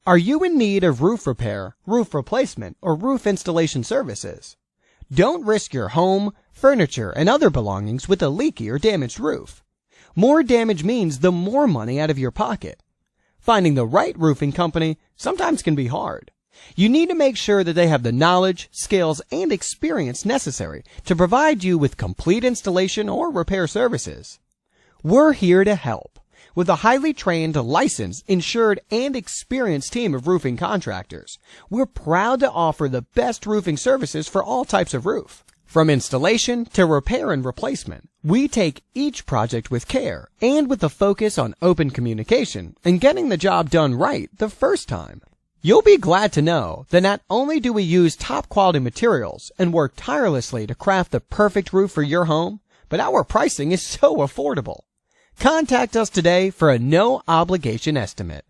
Are you in need of roof repair, roof replacement, or roof installation services? Don't risk your home, furniture, and other belongings with a leaky or damaged roof. More damage means the more money out of your pocket. Finding the right roofing company sometimes can be hard. You need to make sure that they have the knowledge, skills, and experience necessary to provide you with complete installation or repair services. We're here to help. With a highly trained, licensed, insured, and experienced team of roofing contractors, we're proud to offer the best roofing services for all types of roof. From installation to repair and replacement, we take each project with care and with a focus on open communication and getting the job done right the first time. You'll be glad to know that not only do we use top quality materials and work tirelessly to craft the perfect roof for your home, but our pricing is so affordable. Contact us today for a no-obligation estimate.